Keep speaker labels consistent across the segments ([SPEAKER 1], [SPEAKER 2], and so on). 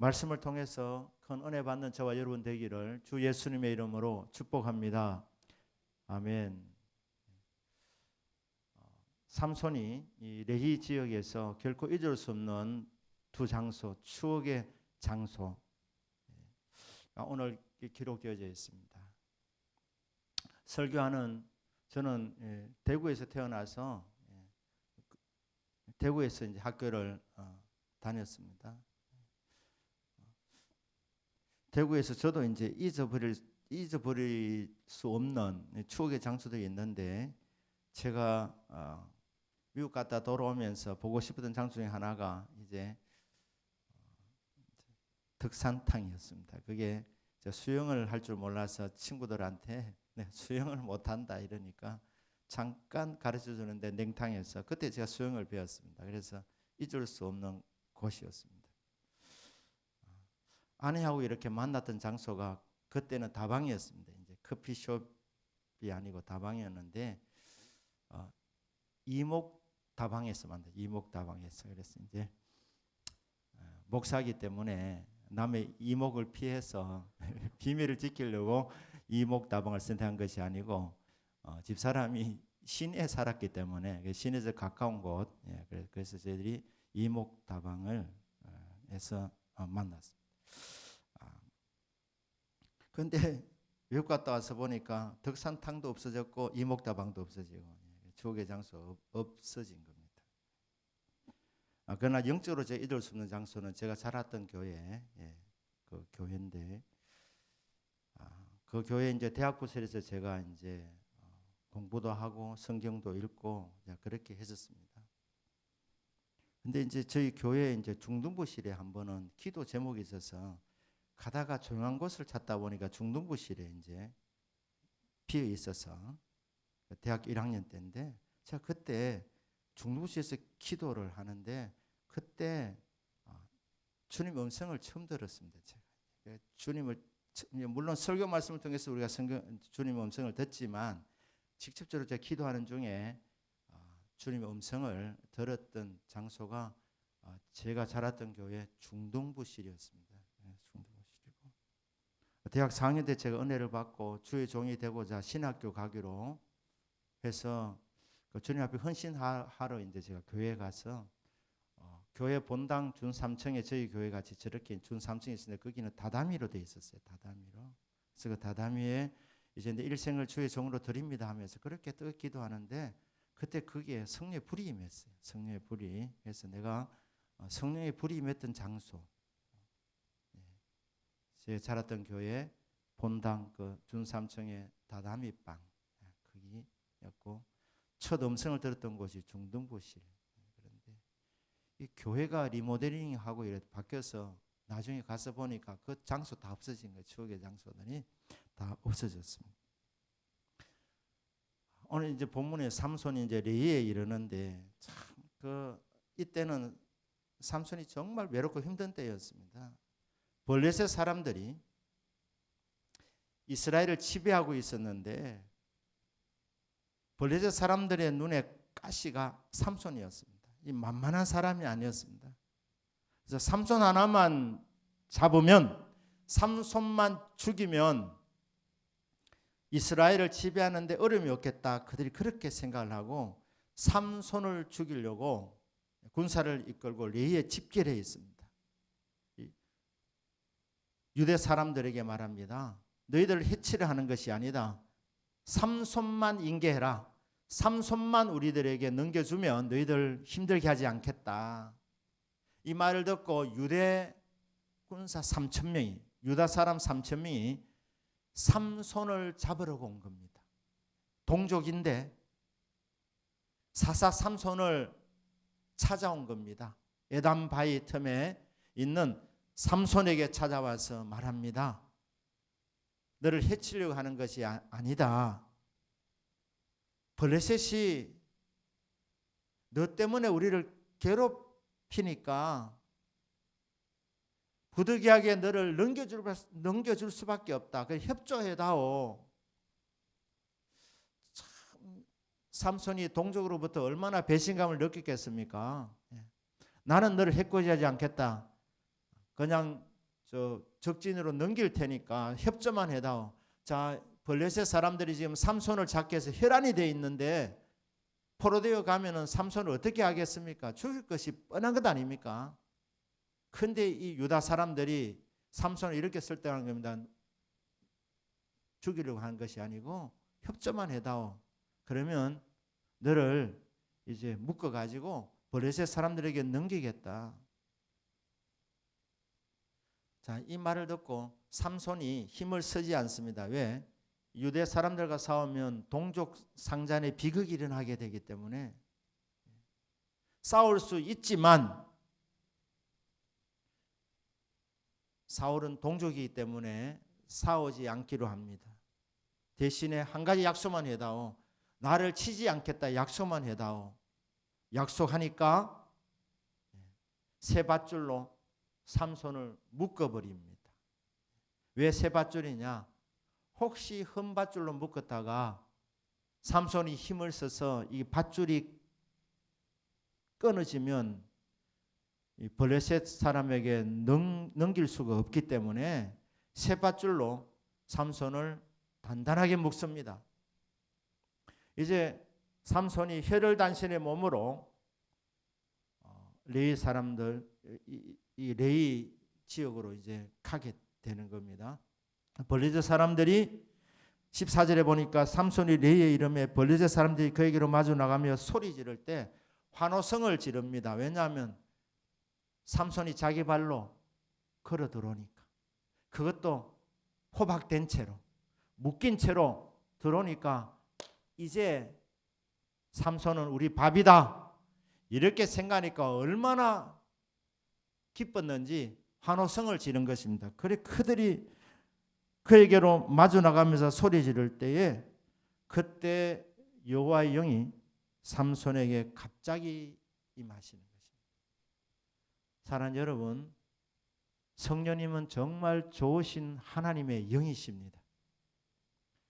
[SPEAKER 1] 말씀을 통해서 큰 은혜 받는 저와 여러분 되기를 주 예수님의 이름으로 축복합니다. 아멘. 삼손이 이 레히 지역에서 결코 잊을 수 없는 두 장소, 추억의 장소, 오늘 기록되어져 있습니다. 설교하는 저는 대구에서 태어나서 대구에서 이제 학교를 다녔습니다. 대구에서 저도 이제 잊어버릴 수 없는 추억의 장소들이 있는데, 제가 미국 갔다 돌아오면서 보고 싶었던 장소 중에 하나가 이제 덕산탕이었습니다. 그게 수영을 할 줄 몰라서 친구들한테 수영을 못한다 이러니까 잠깐 가르쳐 주는데 냉탕에서 그때 제가 수영을 배웠습니다. 그래서 잊을 수 없는 곳이었습니다. 아내하고 이렇게 만났던 장소가 그때는 다방이었습니다. 이제 커피숍이 아니고 다방이었는데 이목 다방에서 만났어요. 이목 다방에서. 그래서 이제 목사기 때문에 남의 이목을 피해서 비밀을 지키려고 이목 다방을 선택한 것이 아니고 집사람이 시내에 살았기 때문에 시내에서 가까운 곳, 그래서 저희들이 이목 다방을 해서 만났습니다. 그런데 외국 갔다 와서 보니까 덕산탕도 없어졌고 이목다방도 없어지고 추억의 장소 없어진 겁니다. 그러나 영적으로 제가 잊을 수 없는 장소는 제가 자랐던 교회, 그 교회인데 그 교회 이제 대학 부설에서 제가 이제 공부도 하고 성경도 읽고 그렇게 했었습니다. 근데 이제 저희 교회 이제 중등부실에 한 번은 기도 제목이 있어서 가다가 조용한 곳을 찾다 보니까 중등부실에 이제 비어 있어서 대학 1학년 때인데, 제가 그때 중등부실에서 기도를 하는데 그때 주님 음성을 처음 들었습니다. 제가 주님을, 물론 설교 말씀을 통해서 우리가 주님 음성을 듣지만 직접적으로 제가 기도하는 중에 주님의 음성을 들었던 장소가 제가 자랐던 교회 중등부실이었습니다. 중등부실이고 대학 4학년 때 제가 은혜를 받고 주의 종이 되고자 신학교 가기로 해서 주님 앞에 헌신하러 이제 제가 교회에 가서 교회 본당 준 3층에 저희 교회 같이 저렇게 준 3층에 있었는데 거기는 다다미로 돼 있었어요. 다다미로. 그래서 그 다다미에 이제 일생을 주의 종으로 드립니다 하면서 그렇게 뜨겁게 기도하는데 그때 그게 성령의 불이 임했어요. 성령의 불이. 그래서 내가 성령의 불이 임했던 장소, 제가 자랐던 교회 본당 그 준 3층의 다다미방 거기였고, 첫 음성을 들었던 곳이 중등부실. 그런데 이 교회가 리모델링하고 이렇게 바뀌어서 나중에 가서 보니까 그 장소 다 없어진 거예요. 추억의 장소들이 다 없어졌습니다. 오늘 이제 본문에 삼손이 이제 레히에 이르는데 참 이때는 삼손이 정말 외롭고 힘든 때였습니다. 블레셋 사람들이 이스라엘을 지배하고 있었는데 블레셋 사람들의 눈에 가시가 삼손이었습니다. 이 만만한 사람이 아니었습니다. 그래서 삼손 하나만 잡으면, 삼손만 죽이면 이스라엘을 지배하는데 어려움이 없겠다. 그들이 그렇게 생각을 하고 삼손을 죽이려고 군사를 이끌고 레히에 집결해 있습니다. 유대 사람들에게 말합니다. 너희들을 해치려 하는 것이 아니다. 삼손만 인계해라. 삼손만 우리들에게 넘겨주면 너희들 힘들게 하지 않겠다. 이 말을 듣고 유대 군사 3,000명이, 유다 사람 3,000명이 삼손을 잡으려고 온 겁니다. 동족인데 사사 삼손을 찾아온 겁니다. 에담 바위 틈에 있는 삼손에게 찾아와서 말합니다. 너를 해치려고 하는 것이 아니다. 블레셋이 너 때문에 우리를 괴롭히니까 부득이하게 너를 넘겨줄 수밖에 없다. 그래서 협조해다오. 참, 삼손이 동족으로부터 얼마나 배신감을 느꼈겠습니까? 나는 너를 해코지하지 않겠다. 그냥 적진으로 넘길 테니까 협조만 해다오. 자, 블레셋 사람들이 지금 삼손을 잡기 위해서 혈안이 돼 있는데 포로되어 가면은 삼손을 어떻게 하겠습니까? 죽일 것이 뻔한 것 아닙니까? 근데 이 유다 사람들이 삼손을 이렇게 설득하는 겁니다. 죽이려고 하는 것이 아니고 협조만 해다오. 그러면 너를 이제 묶어가지고 블레셋 사람들에게 넘기겠다. 자, 이 말을 듣고 삼손이 힘을 쓰지 않습니다. 왜? 유대 사람들과 싸우면 동족 상잔의 비극이 일어나게 되기 때문에 싸울 수 있지만 사울은 동족이기 때문에 싸우지 않기로 합니다. 대신에 한 가지 약속만 해다오. 나를 치지 않겠다 약속만 해다오. 약속하니까 세 밧줄로 삼손을 묶어버립니다. 왜 세 밧줄이냐? 혹시 한 밧줄로 묶었다가 삼손이 힘을 써서 이 밧줄이 끊어지면 이 블레셋 사람에게 넘길 수가 없기 때문에 세 밧줄로 삼손을 단단하게 묶습니다. 이제 삼손이 혈혈단신의 몸으로 레위 사람들 이 레위 지역으로 이제 가게 되는 겁니다. 블레셋 사람들이 14절에 보니까 삼손이 레위의 이름에 블레셋 사람들이 그에게로 마주 나가며 소리 지를 때 환호성을 지릅니다. 왜냐하면 삼손이 자기 발로 걸어 들어오니까, 그것도 호박된 채로 묶인 채로 들어오니까 이제 삼손은 우리 밥이다 이렇게 생각하니까 얼마나 기뻤는지 환호성을 지른 것입니다. 그래 그들이 그에게로 마주 나가면서 소리 지를 때에 그때 여호와의 영이 삼손에게 갑자기 임하시는 것입니다. 사랑하는 여러분, 성령님은 정말 좋으신 하나님의 영이십니다.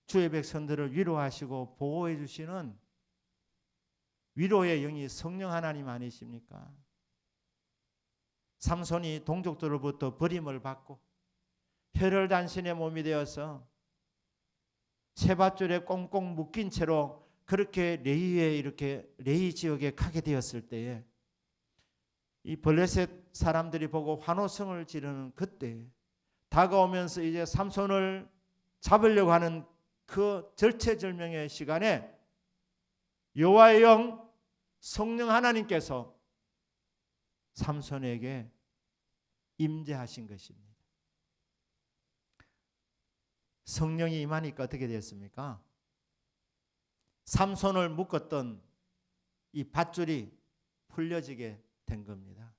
[SPEAKER 1] 주의 백성들을 위로하시고 보호해 주시는 위로의 영이 성령 하나님 아니십니까? 삼손이 동족들로부터 버림을 받고 혈혈단신의 몸이 되어서 세 밧줄에 꽁꽁 묶인 채로 그렇게 레위 지역에 가게 되었을 때에 이 블레셋 사람들이 보고 환호성을 지르는 그때 다가오면서 이제 삼손을 잡으려고 하는 그 절체절명의 시간에 여호와의 영 성령 하나님께서 삼손에게 임재하신 것입니다. 성령이 임하니까 어떻게 됐습니까? 삼손을 묶었던 이 밧줄이 풀려지게 된 겁니다.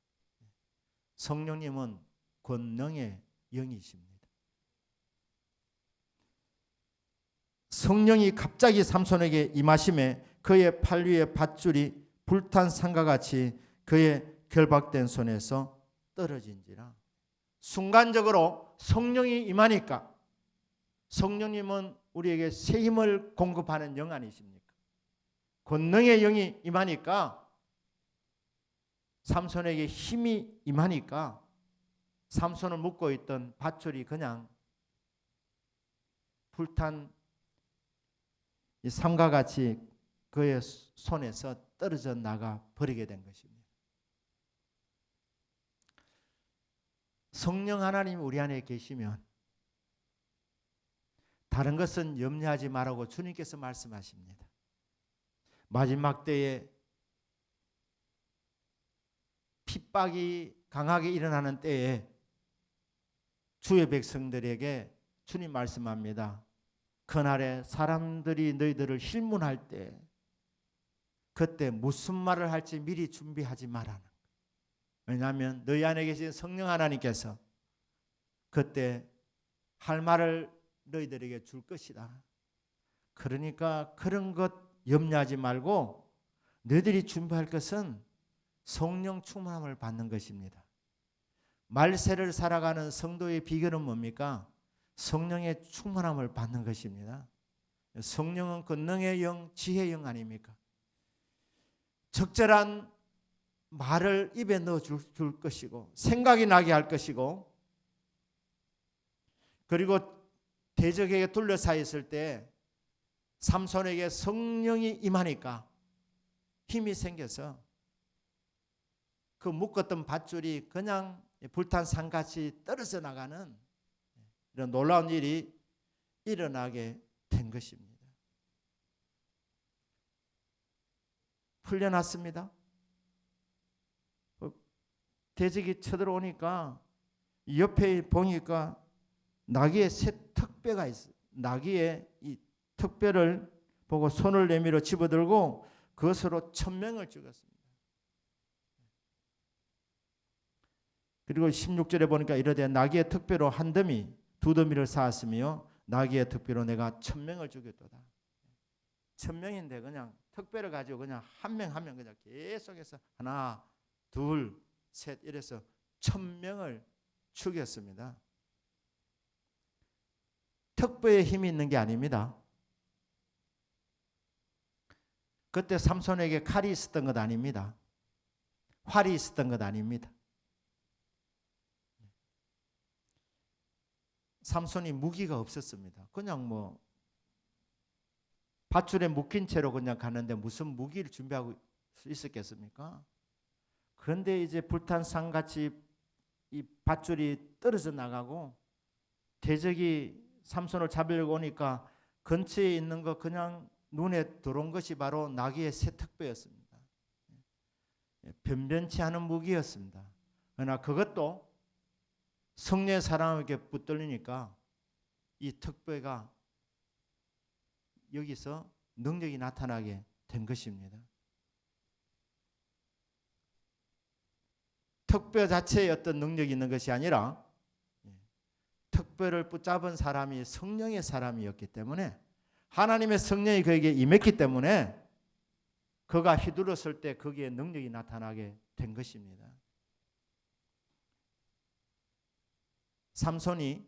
[SPEAKER 1] 성령님은 권능의 영이십니다. 성령이 갑자기 삼손에게 임하심에 그의 팔 위에 밧줄이 불탄 상과 같이 그의 결박된 손에서 떨어진지라. 순간적으로 성령이 임하니까, 성령님은 우리에게 새 힘을 공급하는 영 아니십니까? 권능의 영이 임하니까, 삼손에게 힘이 임하니까 삼손을 묶고 있던 밧줄이 그냥 불탄 이 삼과 같이 그의 손에서 떨어져 나가 버리게 된 것입니다. 성령 하나님 우리 안에 계시면 다른 것은 염려하지 말라고 주님께서 말씀하십니다. 마지막 때에 핍박이 강하게 일어나는 때에 주의 백성들에게 주님 말씀합니다. 그날에 사람들이 너희들을 힐문할 때 그때 무슨 말을 할지 미리 준비하지 말라는 거예요. 왜냐하면 너희 안에 계신 성령 하나님께서 그때 할 말을 너희들에게 줄 것이다. 그러니까 그런 것 염려하지 말고 너희들이 준비할 것은 성령 충만함을 받는 것입니다. 말세를 살아가는 성도의 비결은 뭡니까? 성령의 충만함을 받는 것입니다. 성령은 권능의 영, 지혜의 영 아닙니까? 적절한 말을 입에 넣어줄 것이고 생각이 나게 할 것이고 그리고 대적에게 둘러싸여 있을 때 삼손에게 성령이 임하니까 힘이 생겨서 그 묶었던 밧줄이 그냥 불탄 산같이 떨어져 나가는 이런 놀라운 일이 일어나게 된 것입니다. 풀려났습니다. 대적이 쳐들어오니까 옆에 보니까 나귀의 새 턱뼈가 있어요. 나귀의 이 턱뼈를 보고 손을 내밀어 집어들고 그것으로 1000명을 죽였습니다. 그리고 16절에 보니까 이르되 나귀의 턱뼈로 한 더미 두 더미를 쌓았으며 나귀의 턱뼈로 내가 1000명을 죽였도다. 1000명인데 그냥 턱뼈를 가지고 그냥 한 명 한 명 그냥 계속해서 하나 둘 셋 이래서 1000명을 죽였습니다. 턱뼈에 힘이 있는 게 아닙니다. 그때 삼손에게 칼이 있었던 것 아닙니다. 활이 있었던 것 아닙니다. 삼손이 무기가 없었습니다. 그냥 뭐 밧줄에 묶인 채로 그냥 가는데 무슨 무기를 준비하고 있었겠습니까? 그런데 이제 불탄 산같이 이 밧줄이 떨어져 나가고 대적이 삼손을 잡으려고 오니까 근처에 있는 거 그냥 눈에 들어온 것이 바로 나귀의 새 턱뼈였습니다. 변변치 않은 무기였습니다. 그러나 그것도 성령의 사람에게 붙들리니까 이 턱뼈가 여기서 능력이 나타나게 된 것입니다. 턱뼈 자체에 어떤 능력이 있는 것이 아니라 턱뼈를 붙잡은 사람이 성령의 사람이었기 때문에 하나님의 성령이 그에게 임했기 때문에 그가 휘둘렀을 때 거기에 능력이 나타나게 된 것입니다. 삼손이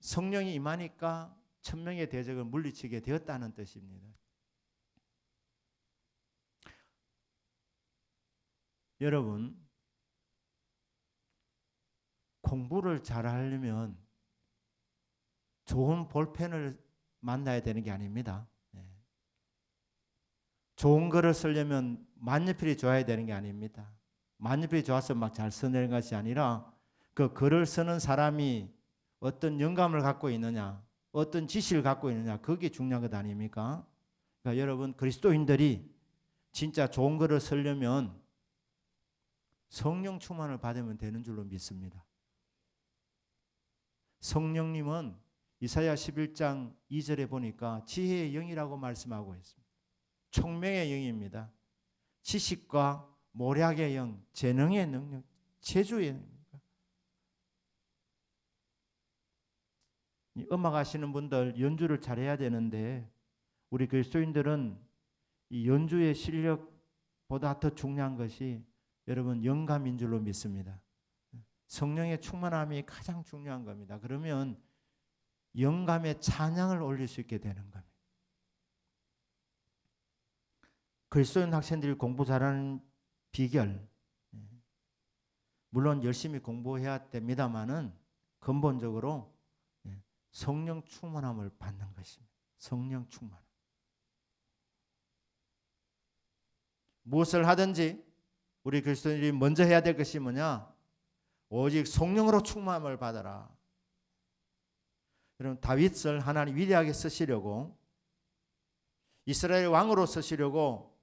[SPEAKER 1] 성령이 임하니까 1000명의 대적을 물리치게 되었다는 뜻입니다. 여러분, 공부를 잘하려면 좋은 볼펜을 만나야 되는 게 아닙니다. 좋은 글을 쓰려면 만년필이 좋아야 되는 게 아닙니다. 만년필이 좋아서 막 잘 써내는 것이 아니라 그 글을 쓰는 사람이 어떤 영감을 갖고 있느냐, 어떤 지식을 갖고 있느냐, 그게 중요한 것 아닙니까? 그러니까 여러분, 그리스도인들이 진짜 좋은 글을 쓰려면 성령 충만을 받으면 되는 줄로 믿습니다. 성령님은 이사야 11장 2절에 보니까 지혜의 영이라고 말씀하고 있습니다. 총명의 영입니다. 지식과 모략의 영, 재능의 능력, 재주의 영입니다. 음악 하시는 분들 연주를 잘해야 되는데 우리 그리스도인들은 이 연주의 실력보다 더 중요한 것이 여러분 영감인 줄로 믿습니다. 성령의 충만함이 가장 중요한 겁니다. 그러면 영감의 찬양을 올릴 수 있게 되는 겁니다. 그리스도인 학생들이 공부 잘하는 비결, 물론 열심히 공부해야 됩니다만은 근본적으로 성령 충만함을 받는 것입니다. 성령 충만. 무엇을 하든지 우리 그리스도인들이 먼저 해야 될 것이 뭐냐? 오직 성령으로 충만함을 받아라. 여러분, 다윗을 하나님 위대하게 쓰시려고, 이스라엘 왕으로 쓰시려고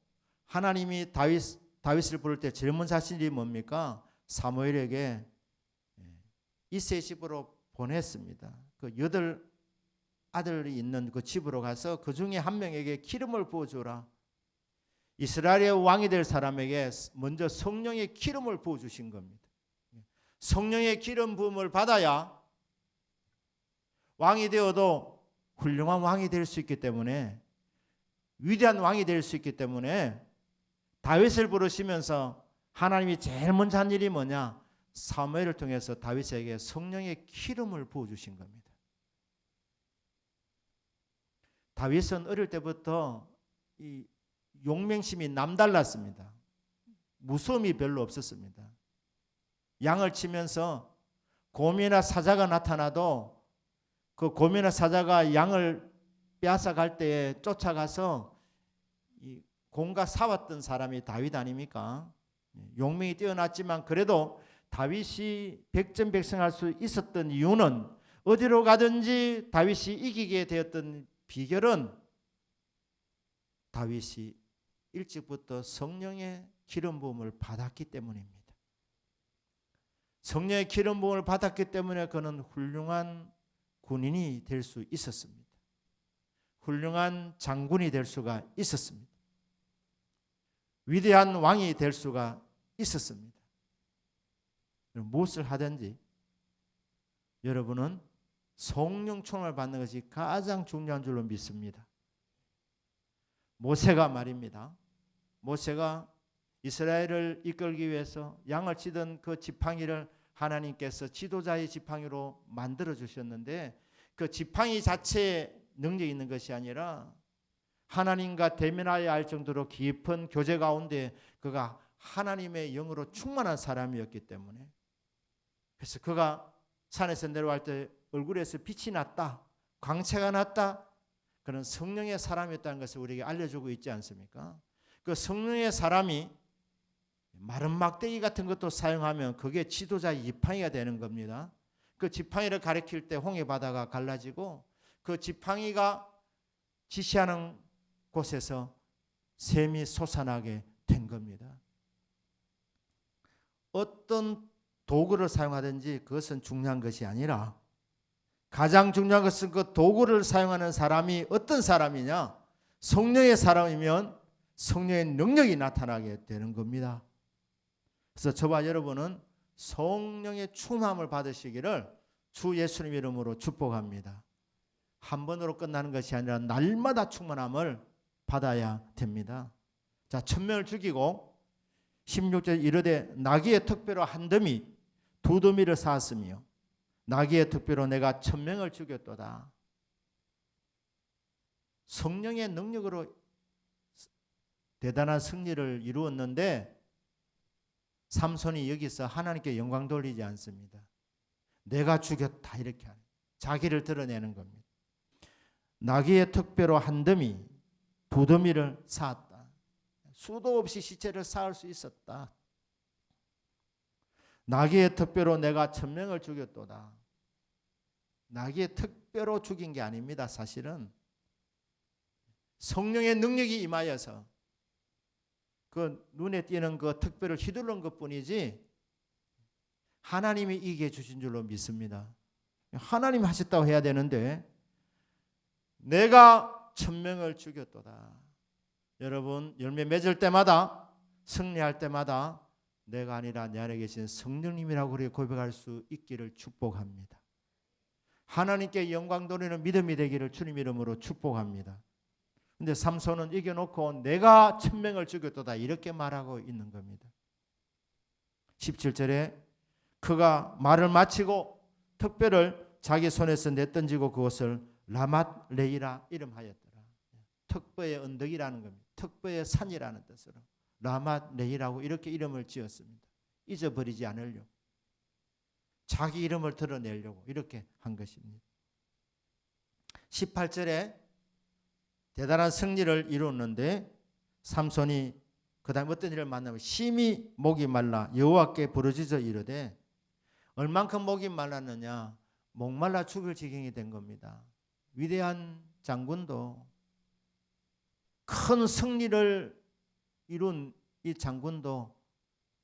[SPEAKER 1] 하나님이 다윗을 부를 때 제일 먼저 하신 일이 뭡니까? 사무엘에게 이새의 집으로 보냈습니다. 그 8 아들이 있는 그 집으로 가서 그 중에 한 명에게 기름을 부어주라. 이스라엘의 왕이 될 사람에게 먼저 성령의 기름을 부어주신 겁니다. 성령의 기름 부음을 받아야 왕이 되어도 훌륭한 왕이 될 수 있기 때문에, 위대한 왕이 될 수 있기 때문에 다윗을 부르시면서 하나님이 제일 먼저 한 일이 뭐냐? 사무엘을 통해서 다윗에게 성령의 기름을 부어주신 겁니다. 다윗은 어릴 때부터 이 용맹심이 남달랐습니다. 무서움이 별로 없었습니다. 양을 치면서 곰이나 사자가 나타나도 그 곰이나 사자가 양을 빼앗아 갈 때에 쫓아가서 이 곰과 싸웠던 사람이 다윗 아닙니까? 용맹이 뛰어났지만 그래도 다윗이 백전백승할 수 있었던 이유는, 어디로 가든지 다윗이 이기게 되었던 비결은 다윗이 일찍부터 성령의 기름 부음을 받았기 때문입니다. 성령의 기름 부음을 받았기 때문에 그는 훌륭한 군인이 될 수 있었습니다. 훌륭한 장군이 될 수가 있었습니다. 위대한 왕이 될 수가 있었습니다. 무엇을 하든지 여러분은 성령 충만을 받는 것이 가장 중요한 줄로 믿습니다. 모세가 말입니다. 모세가 이스라엘을 이끌기 위해서 양을 치던 그 지팡이를 하나님께서 지도자의 지팡이로 만들어 주셨는데, 그 지팡이 자체에 능력이 있는 것이 아니라 하나님과 대면하여야 할 정도로 깊은 교제 가운데 그가 하나님의 영으로 충만한 사람이었기 때문에, 그래서 그가 산에서 내려갈 때 얼굴에서 빛이 났다, 광채가 났다, 그런 성령의 사람이었다는 것을 우리에게 알려주고 있지 않습니까? 그 성령의 사람이 마른 막대기 같은 것도 사용하면 그게 지도자의 지팡이가 되는 겁니다. 그 지팡이를 가리킬 때 홍해 바다가 갈라지고 그 지팡이가 지시하는 곳에서 샘이 솟아나게 된 겁니다. 어떤 도구를 사용하든지 그것은 중요한 것이 아니라 가장 중요한 것은 그 도구를 사용하는 사람이 어떤 사람이냐, 성령의 사람이면 성령의 능력이 나타나게 되는 겁니다. 그래서 저와 여러분은 성령의 충만함을 받으시기를 주 예수님 이름으로 축복합니다. 한 번으로 끝나는 것이 아니라 날마다 충만함을 받아야 됩니다. 자, 1000명을 죽이고 16절 이르되 나귀의 턱뼈로 한 더미 두 더미를 쌓았으며 나귀의 턱뼈로 내가 1000명을 죽였도다. 성령의 능력으로 대단한 승리를 이루었는데 삼손이 여기서 하나님께 영광 돌리지 않습니다. 내가 죽였다 이렇게 하는, 자기를 드러내는 겁니다. 나귀의 턱뼈로 한 더미 두 더미를 쌓았다. 수도 없이 시체를 쌓을 수 있었다. 나귀의 턱뼈로 내가 1000명을 죽였도다. 나귀의 턱뼈로 죽인 게 아닙니다. 사실은 성령의 능력이 임하여서 그 눈에 띄는 그 턱뼈를 휘두른 것뿐이지 하나님이 이기게 주신 줄로 믿습니다. 하나님이 하셨다고 해야 되는데 내가 1000명을 죽였도다. 여러분 열매 맺을 때마다, 승리할 때마다 내가 아니라 내 안에 계신 성령님이라고 우리 고백할 수 있기를 축복합니다. 하나님께 영광 돌리는 믿음이 되기를 주님 이름으로 축복합니다. 근데 삼손은 이겨놓고 내가 1000명을 죽였도다 이렇게 말하고 있는 겁니다. 17절에 그가 말을 마치고 턱뼈를 자기 손에서 내던지고 그것을 라맛 레이라 이름하였더라. 턱뼈의 언덕이라는 겁니다. 턱뼈의 산이라는 뜻으로 라맛 레이라고 이렇게 이름을 지었습니다. 잊어버리지 않으려고, 자기 이름을 드러내려고 이렇게 한 것입니다. 18절에 대단한 승리를 이루었는데 삼손이 그 다음 어떤 일을 만나면 심히 목이 말라 여호와께 부르짖어 이르되, 얼만큼 목이 말랐느냐, 목말라 죽을 지경이 된 겁니다. 위대한 장군도, 큰 승리를 이룬 이 장군도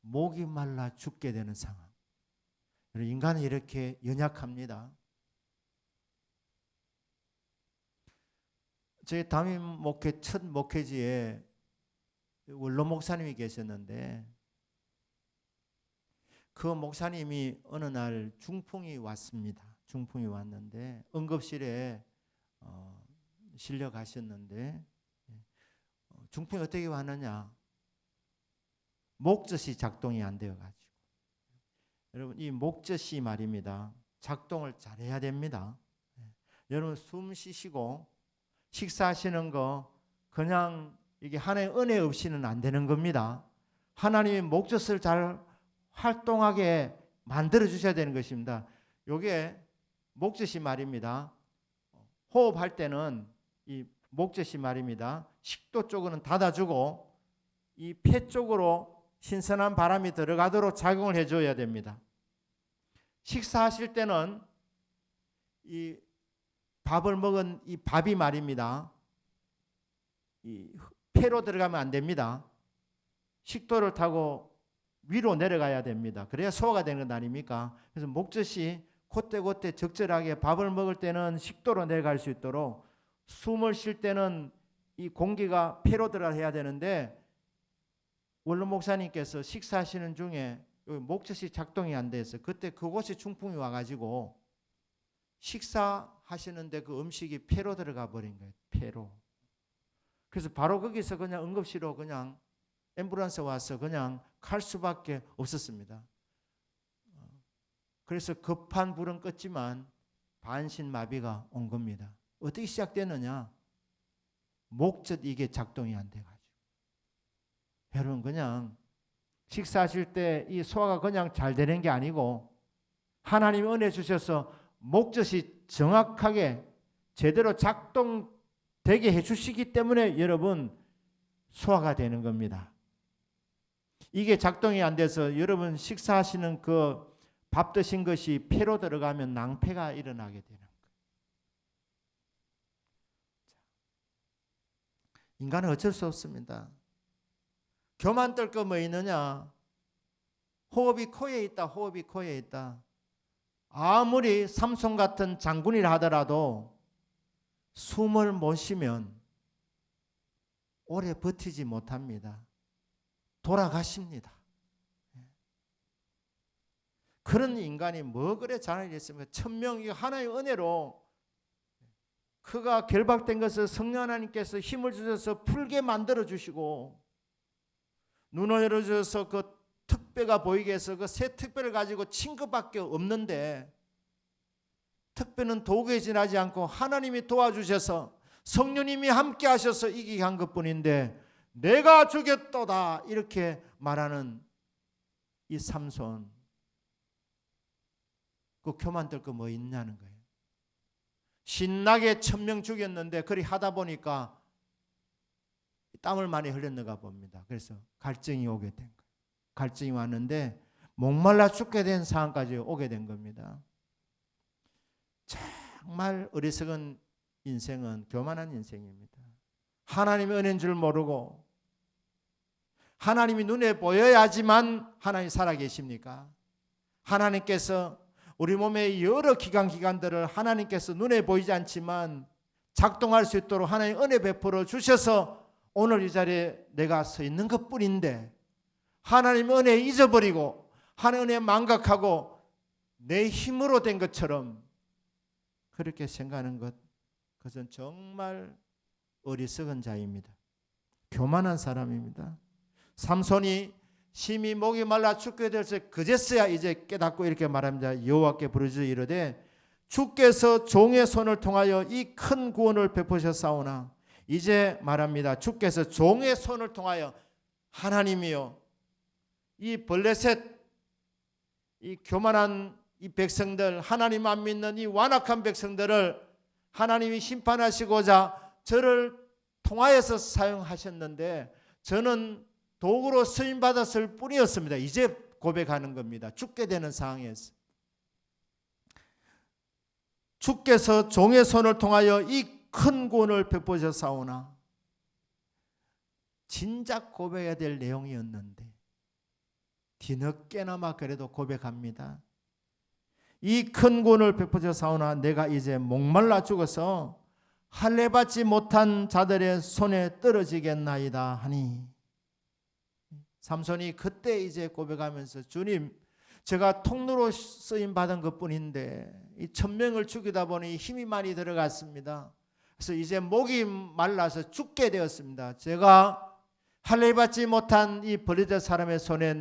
[SPEAKER 1] 목이 말라 죽게 되는 상황. 인간은 이렇게 연약합니다. 저희 담임 목회 첫 목회지에 원로 목사님이 계셨는데 그 목사님이 어느 날 중풍이 왔습니다. 중풍이 왔는데 응급실에 실려 가셨는데 중풍이 어떻게 왔느냐, 목젖이 작동이 안 되어가지고. 여러분 이 목젖이 말입니다, 작동을 잘해야 됩니다. 여러분 숨 쉬시고 식사하시는 거 그냥 이게 하나님의 은혜 없이는 안 되는 겁니다. 하나님의 목젖을 잘 활동하게 만들어 주셔야 되는 것입니다. 요게 목젖이 말입니다. 호흡할 때는 이 목젖이 말입니다. 식도 쪽은 닫아주고 이 폐 쪽으로 신선한 바람이 들어가도록 작용을 해줘야 됩니다. 식사하실 때는 이 밥을 먹은 이 밥이 말입니다. 이 폐로 들어가면 안 됩니다. 식도를 타고 위로 내려가야 됩니다. 그래야 소화가 되는 것 아닙니까? 그래서 목젖이 그때그때 적절하게 밥을 먹을 때는 식도로 내려갈 수 있도록, 숨을 쉴 때는 이 공기가 폐로 들어가야 되는데, 원로 목사님께서 식사하시는 중에 목젖이 작동이 안 돼서 그때 그곳에 중풍이 와가지고 식사하시는데 그 음식이 폐로 들어가 버린 거예요. 폐로. 그래서 바로 거기서 그냥 응급실로 그냥 앰뷸런스 와서 그냥 갈 수밖에 없었습니다. 그래서 급한 불은 껐지만 반신마비가 온 겁니다. 어떻게 시작되느냐? 목젖 이게 작동이 안 돼가지고. 여러분, 그냥 식사하실 때 이 소화가 그냥 잘 되는 게 아니고 하나님이 은혜 주셔서 목젖이 정확하게 제대로 작동되게 해주시기 때문에 여러분 소화가 되는 겁니다. 이게 작동이 안 돼서 여러분 식사하시는 그 밥 드신 것이 폐로 들어가면 낭패가 일어나게 되는 거예요. 인간은 어쩔 수 없습니다. 교만 떨 거 뭐 있느냐? 호흡이 코에 있다. 호흡이 코에 있다. 아무리 삼손 같은 장군이라 하더라도 숨을 못 쉬면 오래 버티지 못합니다. 돌아가십니다. 그런 인간이 뭐 그래 잘하게 됐습니까? 천명이 하나의 은혜로 그가 결박된 것을 성령 하나님께서 힘을 주셔서 풀게 만들어 주시고 눈을 열어주셔서 그 특배가 보이게 해서 그 새 특배를 가지고 친 것밖에 없는데, 특배는 도구에 지나지 않고 하나님이 도와주셔서 성령님이 함께 하셔서 이기게 한 것뿐인데 내가 죽였도다 이렇게 말하는 이 삼손, 그 교만 떨 거 뭐 있냐는 거예요. 신나게 1000명 죽였는데 그리 하다 보니까 땀을 많이 흘렸는가 봅니다. 그래서 갈증이 오게 된 거예요. 갈증이 왔는데 목말라 죽게 된 상황까지 오게 된 겁니다. 정말 어리석은 인생은 교만한 인생입니다. 하나님의 은혜인 줄 모르고, 하나님이 눈에 보여야지만 하나님이 살아계십니까? 하나님께서 우리 몸의 여러 기관들을 하나님께서 눈에 보이지 않지만 작동할 수 있도록 하나님 은혜 베풀어 주셔서 오늘 이 자리에 내가 서 있는 것뿐인데, 하나님 은혜 잊어버리고 하나님 은혜 망각하고 내 힘으로 된 것처럼 그렇게 생각하는 것, 그것은 정말 어리석은 자입니다. 교만한 사람입니다. 삼손이 심히 목이 말라 죽게 될서 그제서야 이제 깨닫고 이렇게 말합니다. 여호와께 부르짖어 이르되 주께서 종의 손을 통하여 이 큰 구원을 베푸셨사오나, 이제 말합니다. 주께서 종의 손을 통하여, 하나님이요, 이 블레셋, 이 교만한 이 백성들, 하나님 안 믿는 이 완악한 백성들을 하나님이 심판하시고자 저를 통하여서 사용하셨는데 저는 도구로 쓰임받았을 뿐이었습니다. 이제 고백하는 겁니다. 죽게 되는 상황에서 주께서 종의 손을 통하여 이 큰 구원을 베푸셨사오나, 진작 고백해야 될 내용이었는데 뒤늦게나마 그래도 고백합니다. 이 큰 구원을 베푸셨사오나 내가 이제 목말라 죽어서 할례받지 못한 자들의 손에 떨어지겠나이다 하니, 삼손이 그때 이제 고백하면서 주님, 제가 통로로 쓰임 받은 것뿐인데 이 1000명을 죽이다 보니 힘이 많이 들어갔습니다. 그래서 이제 목이 말라서 죽게 되었습니다. 제가 할례받지 못한 이 블레셋 사람의 손에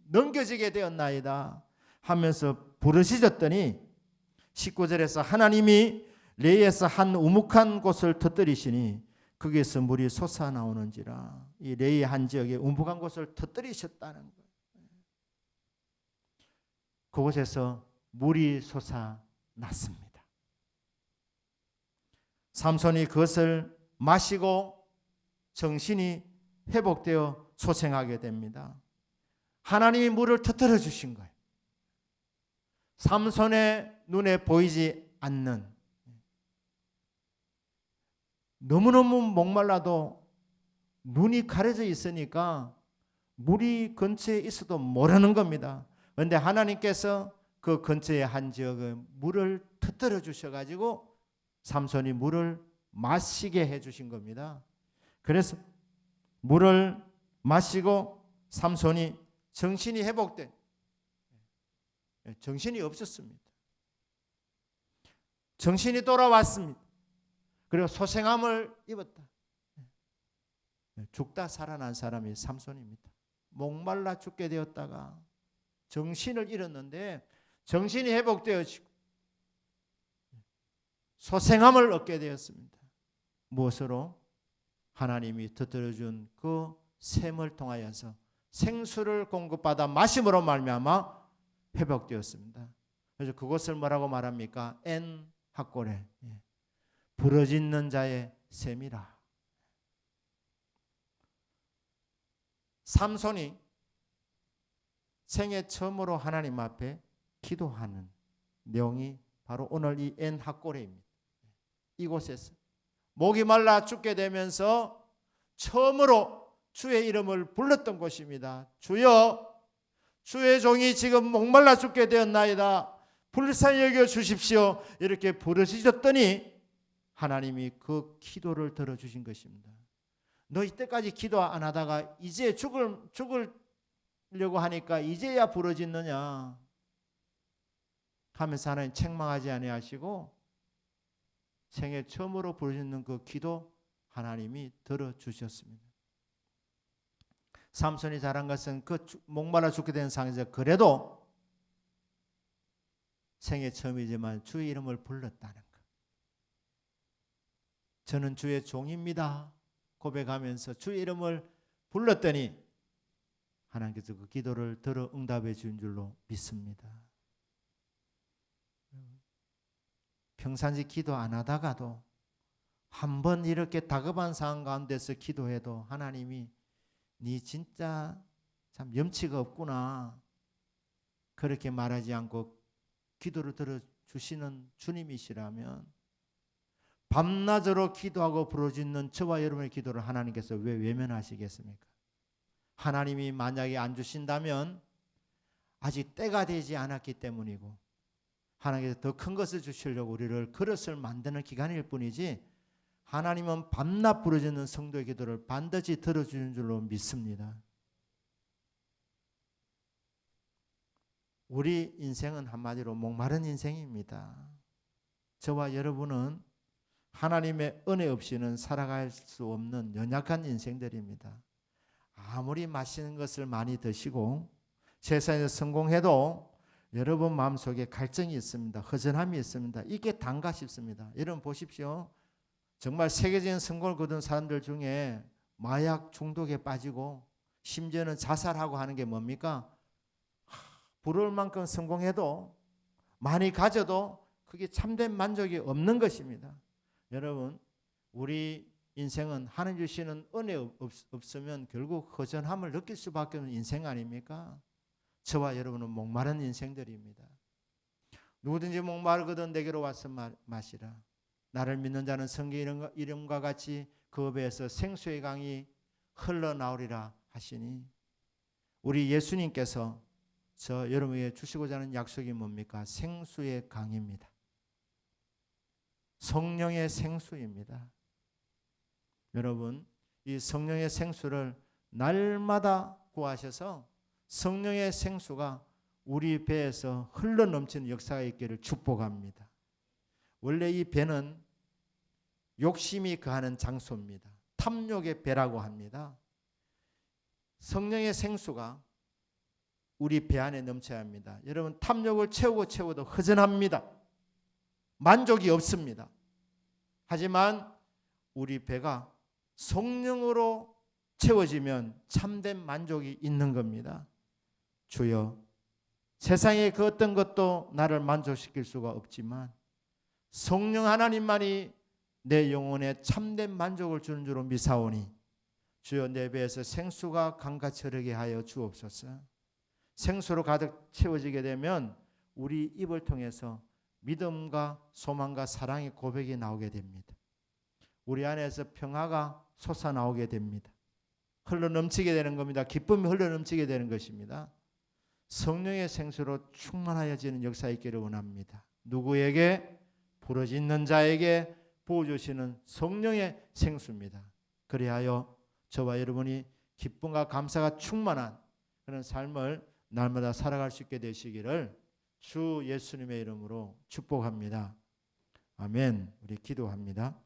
[SPEAKER 1] 넘겨지게 되었나이다 하면서 부르짖었더니 19절에서 하나님이 레이에서 한 우묵한 곳을 터뜨리시니 거기에서 물이 솟아나오는지라. 이 레이 한 지역에 우묵한 곳을 터뜨리셨다는 거예요. 그곳에서 물이 솟아났습니다. 삼손이 그것을 마시고 정신이 회복되어 소생하게 됩니다. 하나님이 물을 터뜨려 주신 거예요. 삼손의 눈에 보이지 않는, 너무너무 목말라도 눈이 가려져 있으니까 물이 근처에 있어도 모르는 겁니다. 그런데 하나님께서 그 근처의 한 지역에 물을 터뜨려 주셔가지고 삼손이 물을 마시게 해주신 겁니다. 그래서 물을 마시고 삼손이 정신이 회복돼. 정신이 없었습니다. 정신이 돌아왔습니다. 그리고 소생함을 입었다. 죽다 살아난 사람이 삼손입니다. 목말라 죽게 되었다가 정신을 잃었는데 정신이 회복되어지고 소생함을 얻게 되었습니다. 무엇으로? 하나님이 터뜨려준 그 샘을 통하여서 생수를 공급받아 마심으로 말미암아 회복되었습니다. 그래서 그것을 뭐라고 말합니까? 엔 학고레, 부러지는 자의 샘이라. 삼손이 생애 처음으로 하나님 앞에 기도하는 내용이 바로 오늘 이 엔 학고레입니다. 이곳에서 목이 말라 죽게 되면서 처음으로 주의 이름을 불렀던 곳입니다. 주여, 주의 종이 지금 목말라 죽게 되었나이다. 불쌍히 여겨 주십시오. 이렇게 부르짖었더니 하나님이 그 기도를 들어주신 것입니다. 너 이때까지 기도 안 하다가 이제 죽으려고 하니까 이제야 부르짖느냐 하면서 하나님 책망하지 아니하시고 생애 처음으로 부르짖는 그 기도 하나님이 들어주셨습니다. 삼손이 잘한 것은 그 목말라 죽게 된 상황에서 그래도 생애 처음이지만 주의 이름을 불렀다는 것. 저는 주의 종입니다 고백하면서 주의 이름을 불렀더니 하나님께서 그 기도를 들어 응답해 준 줄로 믿습니다. 평상시 기도 안 하다가도 한번 이렇게 다급한 상황 가운데서 기도해도 하나님이 네 진짜 참 염치가 없구나 그렇게 말하지 않고 기도를 들어주시는 주님이시라면 밤낮으로 기도하고 부르짖는 저와 여러분의 기도를 하나님께서 왜 외면하시겠습니까? 하나님이 만약에 안 주신다면 아직 때가 되지 않았기 때문이고 하나님께서 더 큰 것을 주시려고 우리를 그릇을 만드는 기간일 뿐이지 하나님은 밤낮 부르짖는 성도의 기도를 반드시 들어주는 줄로 믿습니다. 우리 인생은 한마디로 목마른 인생입니다. 저와 여러분은 하나님의 은혜 없이는 살아갈 수 없는 연약한 인생들입니다. 아무리 맛있는 것을 많이 드시고 세상에서 성공해도 여러분 마음속에 갈증이 있습니다. 허전함이 있습니다. 이게 단가 싶습니다. 여러분 보십시오. 정말 세계적인 성공을 거둔 사람들 중에 마약 중독에 빠지고 심지어는 자살하고 하는 게 뭡니까? 부러울 만큼 성공해도 많이 가져도 그게 참된 만족이 없는 것입니다. 여러분 우리 인생은 하나님 주시는 은혜 없으면 결국 허전함을 느낄 수밖에 없는 인생 아닙니까? 저와 여러분은 목마른 인생들입니다. 누구든지 목마르거든 내게로 와서 마시라. 나를 믿는 자는 성경 이름과 같이 그 배에서 생수의 강이 흘러나오리라 하시니 우리 예수님께서 저 여러분에게 주시고자 하는 약속이 뭡니까? 생수의 강입니다. 성령의 생수입니다. 여러분 이 성령의 생수를 날마다 구하셔서 성령의 생수가 우리 배에서 흘러넘치는 역사가 있기를 축복합니다. 원래 이 배는 욕심이 거하는 장소입니다. 탐욕의 배라고 합니다. 성령의 생수가 우리 배 안에 넘쳐야 합니다. 여러분 탐욕을 채우고 허전합니다. 만족이 없습니다. 하지만 우리 배가 성령으로 채워지면 참된 만족이 있는 겁니다. 주여 세상의 그 어떤 것도 나를 만족시킬 수가 없지만 성령 하나님만이 내 영혼에 참된 만족을 주는 줄로 미사오니 주여 내 배에서 생수가 강같이 흐르게 하여 주옵소서. 생수로 가득 채워지게 되면 우리 입을 통해서 믿음과 소망과 사랑의 고백이 나오게 됩니다. 우리 안에서 평화가 솟아나오게 됩니다. 흘러넘치게 되는 겁니다. 기쁨이 흘러넘치게 되는 것입니다. 성령의 생수로 충만하여지는 역사 있기를 원합니다. 누구에게? 부르짖는 자에게 부어주시는 성령의 생수입니다. 그리하여 저와 여러분이 기쁨과 감사가 충만한 그런 삶을 날마다 살아갈 수 있게 되시기를 주 예수님의 이름으로 축복합니다. 아멘. 우리 기도합니다.